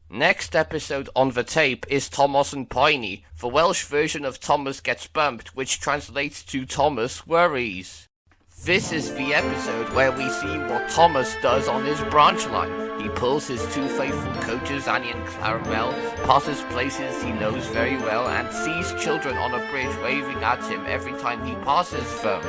Next episode on the tape is Tomos and Piney. The Welsh version of Thomas gets bumped, which translates to Thomas worries. This is the episode where we see what Thomas does on his branch line. He pulls his two faithful coaches, Annie and Caramel, passes places he knows very well, and sees children on a bridge waving at him every time he passes them.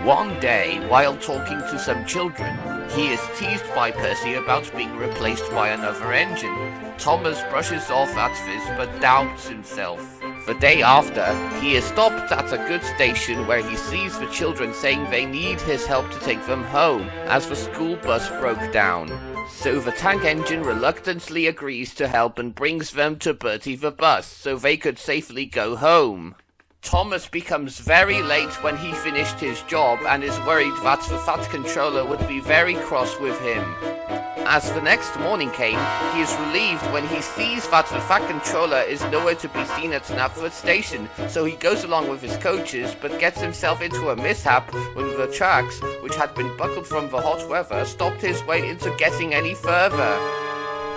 One day, while talking to some children, he is teased by Percy about being replaced by another engine. Thomas brushes off at this but doubts himself. The day after, he is stopped at a good station where he sees the children saying they need his help to take them home as the school bus broke down. So the Tanc engine reluctantly agrees to help and brings them to Bertie the bus so they could safely go home. Thomas becomes very late when he finished his job and is worried that the Fat Controller would be very cross with him. As the next morning came, he is relieved when he sees that the Fat Controller is nowhere to be seen at Knapford Station, so he goes along with his coaches but gets himself into a mishap when the tracks, which had been buckled from the hot weather, stopped his way into getting any further.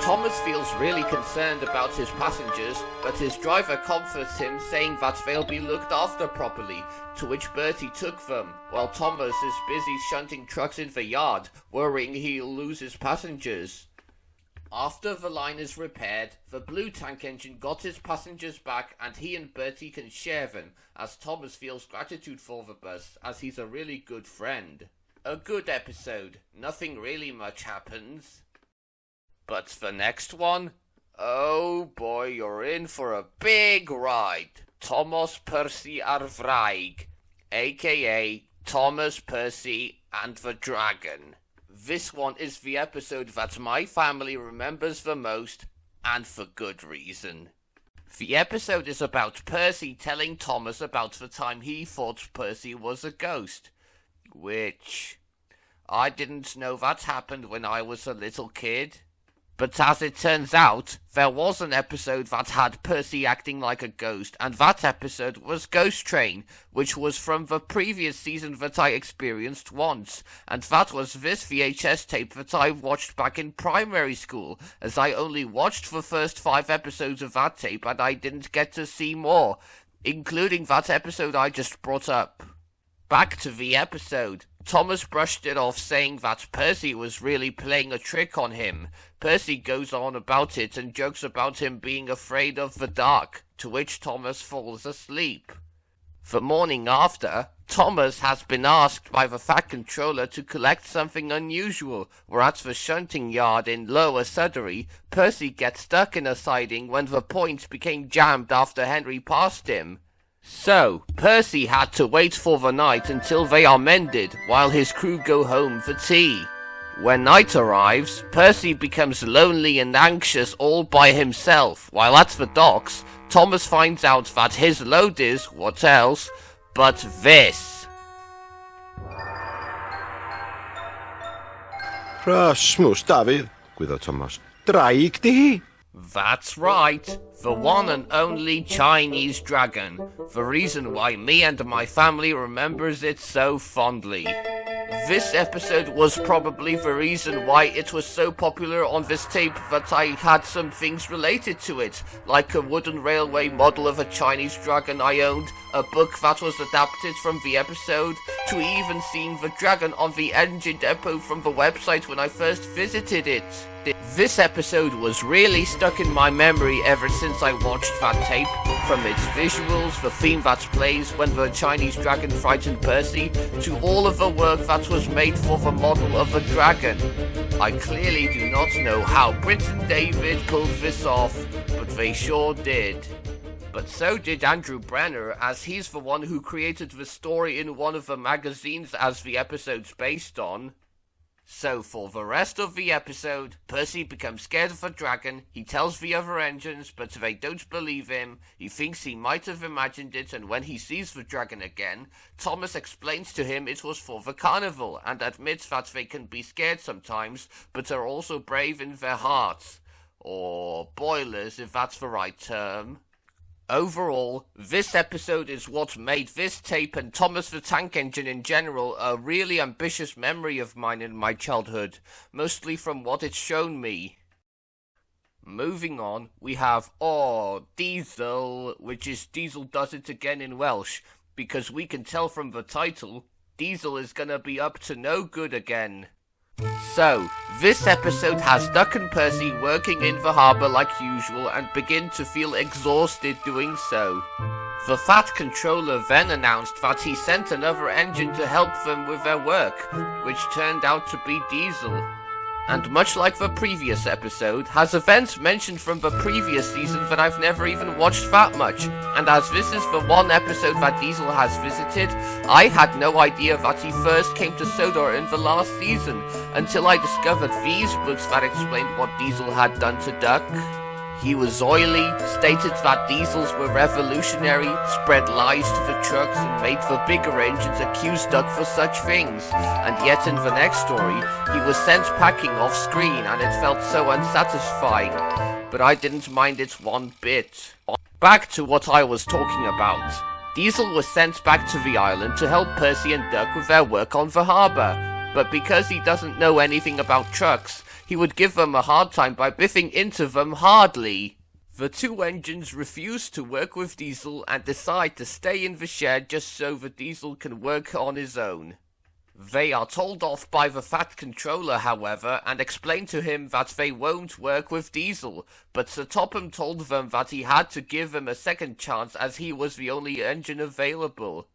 Thomas feels really concerned about his passengers, but his driver comforts him, saying that they'll be looked after properly, to which Bertie took them, while Thomas is busy shunting trucks in the yard, worrying he'll lose his passengers. After the line is repaired, the blue Tanc engine got his passengers back and he and Bertie can share them, as Thomas feels gratitude for the bus, as he's a really good friend. A good episode, nothing really much happens. But the next one? Oh boy, you're in for a big ride. Tomos, Percy ar Vraig, aka Thomas, Percy and the Dragon. This one is the episode that my family remembers the most, and for good reason. The episode is about Percy telling Thomas about the time he thought Percy was a ghost, which I didn't know that happened when I was a little kid. But as it turns out, there was an episode that had Percy acting like a ghost, and that episode was Ghost Train, which was from the previous season that I experienced once, and that was this VHS tape that I watched back in primary school, as I only watched the first 5 episodes of that tape and I didn't get to see more, including that episode I just brought up. Back to the episode. Thomas brushed it off, saying that Percy was really playing a trick on him. Percy goes on about it and jokes about him being afraid of the dark, to which Thomas falls asleep. The morning after, Thomas has been asked by the Fat Controller to collect something unusual, where at the shunting yard in Lower Sudbury, Percy gets stuck in a siding when the point became jammed after Henry passed him. So, Percy had to wait for the night until they are mended, while his crew go home for tea. When night arrives, Percy becomes lonely and anxious all by himself, while at the docks, Thomas finds out that his load is, what else, but this. Rasmus, David, gwyddodd Thomas. Draig di hi? That's right, the one and only Chinese dragon. The reason why me and my family remembers it so fondly. This episode was probably the reason why it was so popular on this tape that I had some things related to it, like a wooden railway model of a Chinese dragon I owned, a book that was adapted from the episode, to even seeing the dragon on the engine depot from the website when I first visited it. This episode was really stuck in my memory ever since I watched that tape, from its visuals, the theme that plays when the Chinese dragon frightened Percy, to all of the work that was made for the model of the dragon. I clearly do not know how Britt and David pulled this off, but they sure did. But so did Andrew Brenner, as he's the one who created the story in one of the magazines as the episode's based on. So for the rest of the episode, Percy becomes scared of the dragon, he tells the other engines but they don't believe him, he thinks he might have imagined it, and when he sees the dragon again, Thomas explains to him it was for the carnival and admits that they can be scared sometimes but are also brave in their hearts. Or boilers, if that's the right term. Overall, this episode is what made this tape and Thomas the Tanc Engine in general a really ambitious memory of mine in my childhood, mostly from what it's shown me. Moving on, we have Diesel, which is Diesel Does It Again in Welsh, because we can tell from the title, Diesel is gonna be up to no good again. So, this episode has Duck and Percy working in the harbour like usual and begin to feel exhausted doing so. The Fat Controller then announced that he sent another engine to help them with their work, which turned out to be Diesel. And much like the previous episode, has events mentioned from the previous season that I've never even watched that much, and as this is the one episode that Diesel has visited, I had no idea that he first came to Sodor in the last season, until I discovered these books that explained what Diesel had done to Duck. He was oily, stated that diesels were revolutionary, spread lies to the trucks and made the bigger engines accuse Duck for such things, and yet in the next story, he was sent packing off screen and it felt so unsatisfying, but I didn't mind it one bit. Back to what I was talking about. Diesel was sent back to the island to help Percy and Duck with their work on the harbour, but because he doesn't know anything about trucks, he would give them a hard time by biffing into them hardly. The two engines refuse to work with Diesel and decide to stay in the shed just so the Diesel can work on his own. They are told off by the Fat Controller, however, and explain to him that they won't work with Diesel, but Sir Topham told them that he had to give them a second chance as he was the only engine available.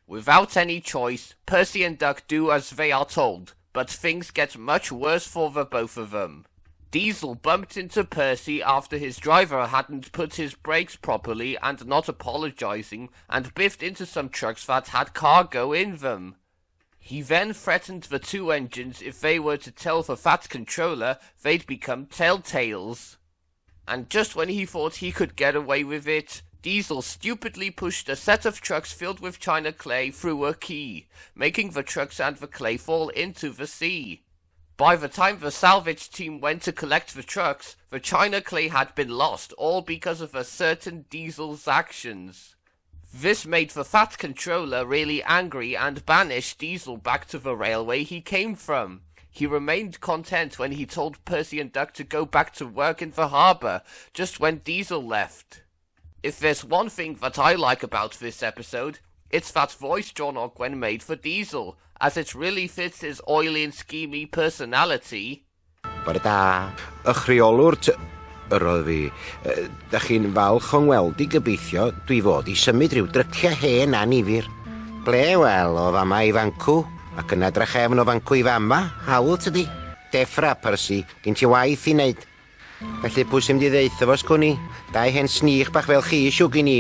Without any choice, Percy and Duck do as they are told, but things get much worse for the both of them. Diesel bumped into Percy after his driver hadn't put his brakes properly and not apologizing, and biffed into some trucks that had cargo in them. He then threatened the two engines if they were to tell the Fat Controller, they'd become telltales. And just when he thought he could get away with it, Diesel stupidly pushed a set of trucks filled with china clay through a quay, making the trucks and the clay fall into the sea. By the time the salvage team went to collect the trucks, the china clay had been lost, all because of a certain Diesel's actions. This made the Fat Controller really angry and banished Diesel back to the railway he came from. He remained content when he told Percy and Duck to go back to work in the harbour, just when Diesel left. If there's one thing that I like about this episode, it's that voice John Ogwen made for Diesel, as it really fits his oily and schemy personality. Bore da, chreolwr roedd fi. Da chi'n falch o'n weld I gobeithio, dwi fod I symud rhyw drycia hen anifir. Ble wel o fama I fancw, ac yna drachefn o fancw I fama, hawl tydi. Deffra, Percy, gen ti waith I wneud. Felly pwy sy'n mynd I ddeitha fo sgwni? Dau hen snych bach fel chi siw gen I.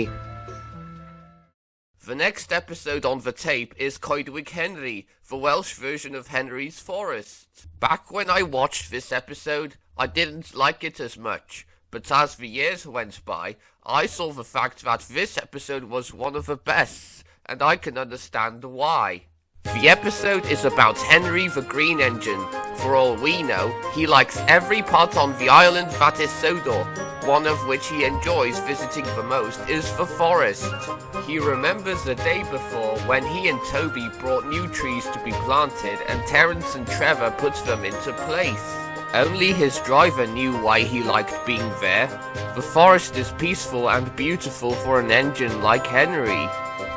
The next episode on the tape is Coedwig Henry, the Welsh version of Henry's Forest. Back when I watched this episode, I didn't like it as much, but as the years went by, I saw the fact that this episode was one of the best, and I can understand why. The episode is about Henry the Green Engine. For all we know, he likes every part on the island that is Sodor. One of which he enjoys visiting the most is the forest. He remembers the day before when he and Toby brought new trees to be planted and Terence and Trevor put them into place. Only his driver knew why he liked being there. The forest is peaceful and beautiful for an engine like Henry.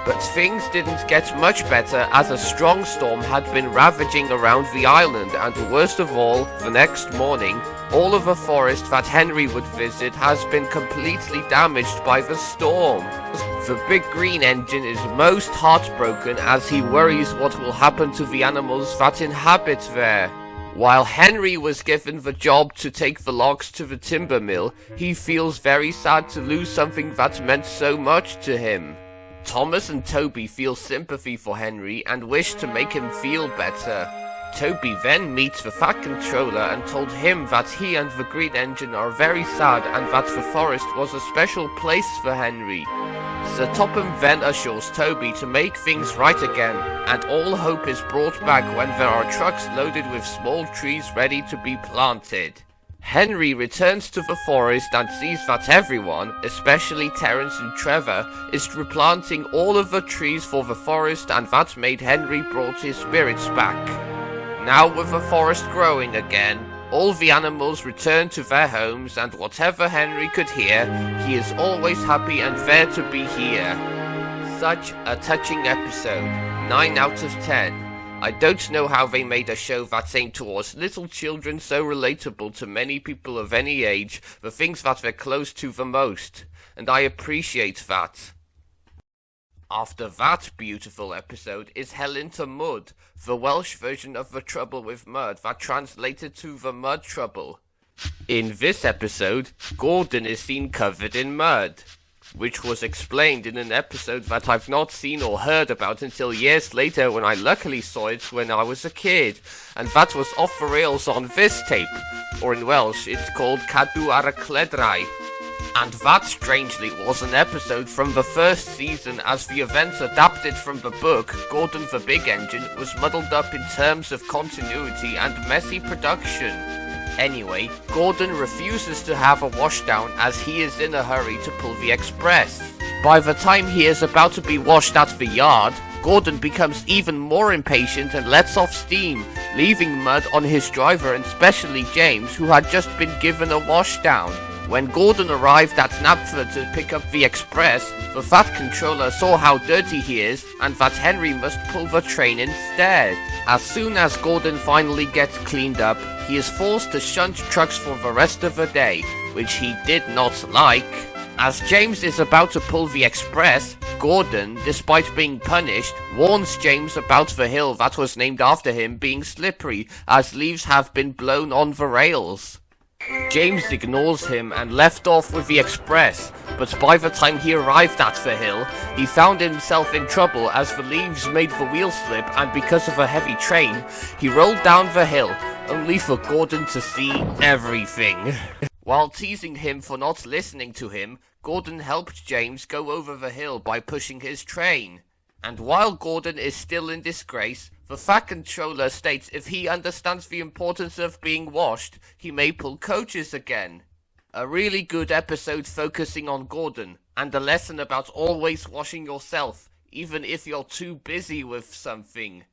But things didn't get much better as a strong storm had been ravaging around the island, and worst of all, the next morning, all of the forest that Henry would visit has been completely damaged by the storm. The big green engine is most heartbroken as he worries what will happen to the animals that inhabit there. While Henry was given the job to take the logs to the timber mill, he feels very sad to lose something that meant so much to him. Thomas and Toby feel sympathy for Henry and wish to make him feel better. Toby then meets the Fat Controller and told him that he and the Green Engine are very sad and that the forest was a special place for Henry. Sir Topham then assures Toby to make things right again, and all hope is brought back when there are trucks loaded with small trees ready to be planted. Henry returns to the forest and sees that everyone, especially Terence and Trevor, is replanting all of the trees for the forest, and that made Henry brought his spirits back. Now with the forest growing again, All the animals return to their homes, and whatever Henry could hear, he is always happy and there to be here. Such a touching episode. 9 out of 10. I don't know how they made a show that's aimed towards little children so relatable to many people of any age, the things that they're close to the most, and I appreciate that. After that beautiful episode is Hell into Mud, the Welsh version of The Trouble with Mud that translated to The Mud Trouble. In this episode, Gordon is seen covered in mud, which was explained in an episode that I've not seen or heard about until years later when I luckily saw it when I was a kid, and that was off the rails on this tape, or in Welsh it's called Cadw ar y Cledrau. And that strangely was an episode from the first season, as the events adapted from the book Gordon the Big Engine was muddled up in terms of continuity and messy production. Anyway, Gordon refuses to have a washdown as he is in a hurry to pull the express. By the time he is about to be washed at the yard, Gordon becomes even more impatient and lets off steam, leaving mud on his driver and especially James, who had just been given a washdown. When Gordon arrived at Knapford to pick up the express, the Fat Controller saw how dirty he is and that Henry must pull the train instead. As soon as Gordon finally gets cleaned up, he is forced to shunt trucks for the rest of the day, which he did not like. As James is about to pull the express, Gordon, despite being punished, warns James about the hill that was named after him being slippery, as leaves have been blown on the rails. James ignores him and left off with the express, but by the time he arrived at the hill, he found himself in trouble as the leaves made the wheel slip, and because of a heavy train, he rolled down the hill, only for Gordon to see everything. While teasing him for not listening to him, Gordon helped James go over the hill by pushing his train. And while Gordon is still in disgrace, the Fat Controller states if he understands the importance of being washed, he may pull coaches again. A really good episode focusing on Gordon, and a lesson about always washing yourself, even if you're too busy with something.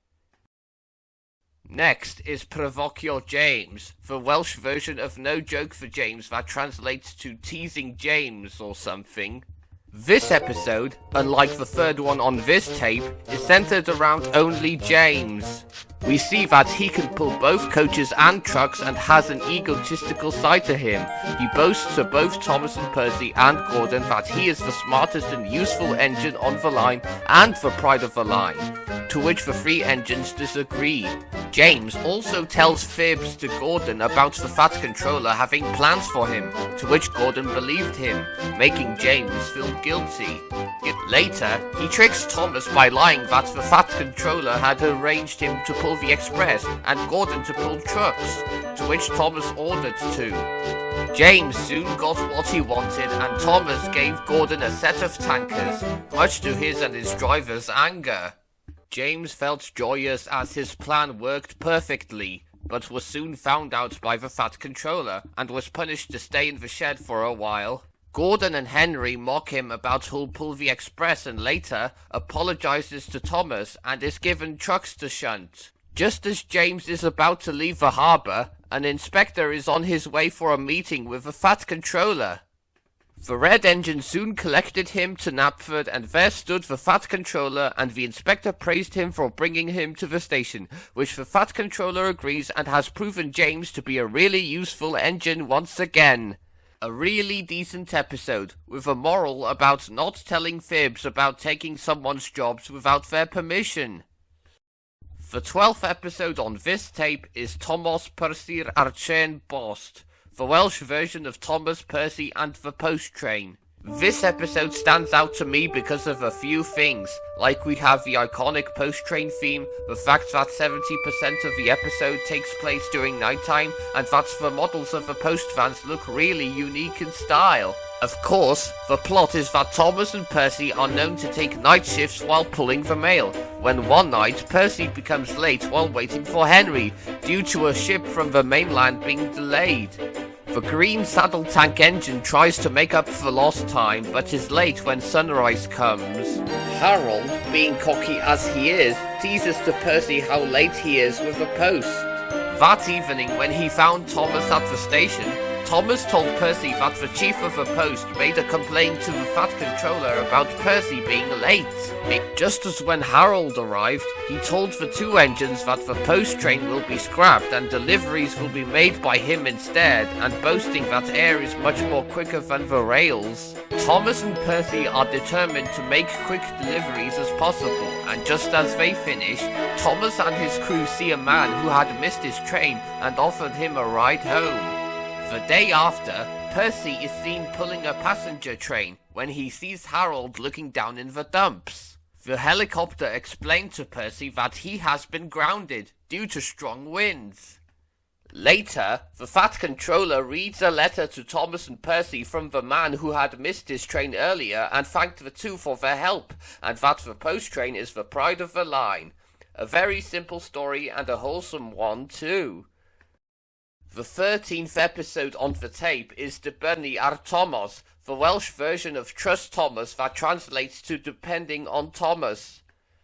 Next is Provocio James, the Welsh version of No Joke for James that translates to Teasing James or something. This episode, unlike the third one on this tape, is centered around only James. We see that he can pull both coaches and trucks and has an egotistical side to him. He boasts to both Thomas and Percy and Gordon that he is the smartest and useful engine on the line and the pride of the line, to which the three engines disagree. James also tells fibs to Gordon about the Fat Controller having plans for him, to which Gordon believed him, making James feel guilty. Yet later, he tricks Thomas by lying that the Fat Controller had arranged him to pull the express and Gordon to pull trucks, to which Thomas ordered to. James soon got what he wanted, and Thomas gave Gordon a set of tankers, much to his and his driver's anger. James felt joyous as his plan worked perfectly, but was soon found out by the Fat Controller and was punished to stay in the shed for a while. Gordon and Henry mock him about who'll pull the express and later apologizes to Thomas and is given trucks to shunt. Just as James is about to leave the harbour, an inspector is on his way for a meeting with the Fat Controller. The Red Engine soon collected him to Knapford, and there stood the Fat Controller, and the inspector praised him for bringing him to the station, which the Fat Controller agrees and has proven James to be a really useful engine once again. A really decent episode, with a moral about not telling fibs about taking someone's jobs without their permission. The 12th episode on this tape is Tomos Percy ar Trên Bost, the Welsh version of Thomas, Percy and the Post Train. This episode stands out to me because of a few things, like we have the iconic Post Train theme, the fact that 70% of the episode takes place during nighttime, and that the models of the post vans look really unique in style. Of course, the plot is that Thomas and Percy are known to take night shifts while pulling the mail, when one night Percy becomes late while waiting for Henry, due to a ship from the mainland being delayed. The green saddle tank engine tries to make up for lost time, but is late when sunrise comes. Harold, being cocky as he is, teases to Percy how late he is with the post. That evening, when he found Thomas at the station, Thomas told Percy that the chief of the post made a complaint to the Fat Controller about Percy being late. Just as when Harold arrived, he told the two engines that the post train will be scrapped and deliveries will be made by him instead, and boasting that air is much more quicker than the rails. Thomas and Percy are determined to make quick deliveries as possible, and just as they finish, Thomas and his crew see a man who had missed his train and offered him a ride home. The day after, Percy is seen pulling a passenger train when he sees Harold looking down in the dumps. The helicopter explained to Percy that he has been grounded due to strong winds. Later, the Fat Controller reads a letter to Thomas and Percy from the man who had missed his train earlier and thanked the two for their help, and that the post train is the pride of the line. A very simple story and a wholesome one too. The 13th episode on the tape is Dibynnu ar Tomos, the Welsh version of Trust Thomas that translates to Depending on Thomas.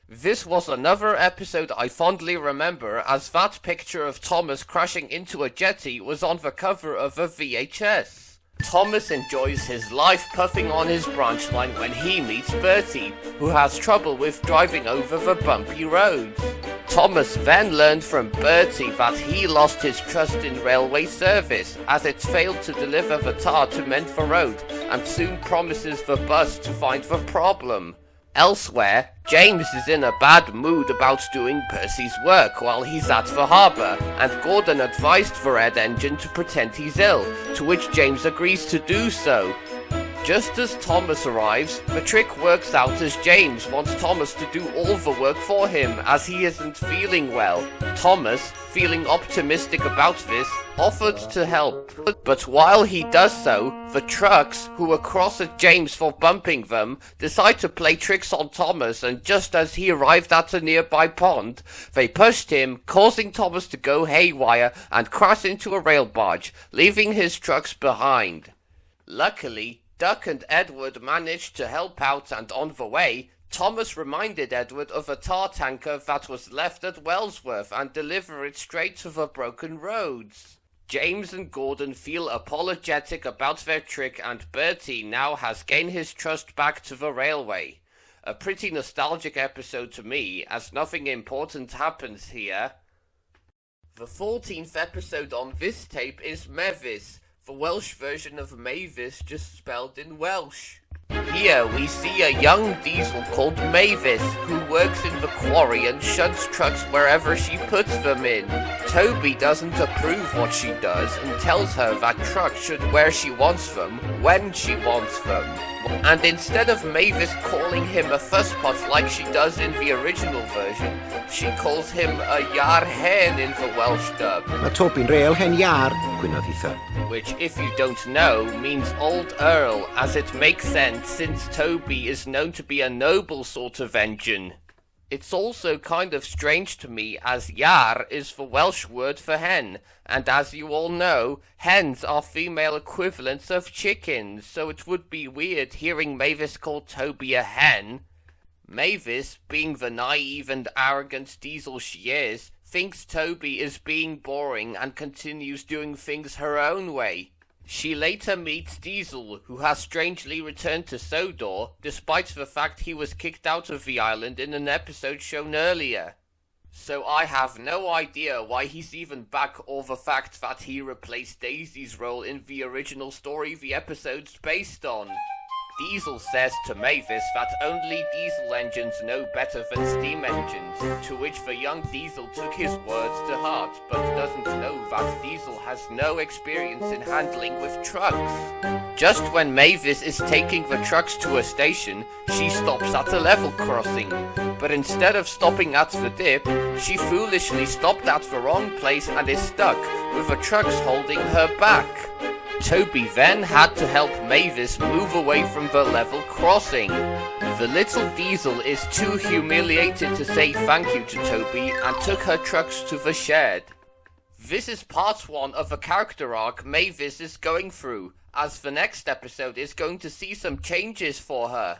This was another episode I fondly remember, as that picture of Thomas crashing into a jetty was on the cover of a VHS. Thomas enjoys his life puffing on his branch line when he meets Bertie, who has trouble with driving over the bumpy roads. Thomas then learned from Bertie that he lost his trust in railway service, as it failed to deliver the tar to mend the road, and soon promises the bus to find the problem. Elsewhere, James is in a bad mood about doing Percy's work while he's at the harbour, and Gordon advised the Red Engine to pretend he's ill, to which James agrees to do so. Just as Thomas arrives, the trick works out as James wants Thomas to do all the work for him as he isn't feeling well. Thomas, feeling optimistic about this, offered to help. But while he does so, the trucks, who were cross at James for bumping them, decide to play tricks on Thomas, and just as he arrived at a nearby pond, they pushed him, causing Thomas to go haywire and crash into a rail barge, leaving his trucks behind. Luckily, Duck and Edward managed to help out, and on the way, Thomas reminded Edward of a tar tanker that was left at Wellsworth and delivered it straight to the broken roads. James and Gordon feel apologetic about their trick, and Bertie now has gained his trust back to the railway. A pretty nostalgic episode to me, as nothing important happens here. The 14th episode on this tape is Mavis, the Welsh version of Mavis just spelled in Welsh. Here we see a young diesel called Mavis, who works in the quarry and shuns trucks wherever she puts them in. Toby doesn't approve what she does and tells her that trucks should where she wants them, when she wants them. And instead of Mavis calling him a fusspot like she does in the original version, she calls him a iar hen in the Welsh dub. Mae Toby'n real hen iar, gwynodd eitha. Which, if you don't know, means old earl, as it makes sense since Toby is known to be a noble sort of engine. It's also kind of strange to me, as iar is the Welsh word for hen, and as you all know, hens are female equivalents of chickens, so it would be weird hearing Mavis call Toby a hen. Mavis, being the naive and arrogant diesel she is, thinks Toby is being boring and continues doing things her own way. She later meets Diesel, who has strangely returned to Sodor, despite the fact he was kicked out of the island in an episode shown earlier. So I have no idea why he's even back, or the fact that he replaced Daisy's role in the original story the episode's based on. Diesel says to Mavis that only diesel engines know better than steam engines, to which the young Diesel took his words to heart, but doesn't know that Diesel has no experience in handling with trucks. Just when Mavis is taking the trucks to a station, she stops at a level crossing, but instead of stopping at the dip, she foolishly stopped at the wrong place and is stuck, with the trucks holding her back. Toby then had to help Mavis move away from the level crossing. The little Diesel is too humiliated to say thank you to Toby and took her trucks to the shed. This is part 1 of a character arc Mavis is going through, as the next episode is going to see some changes for her.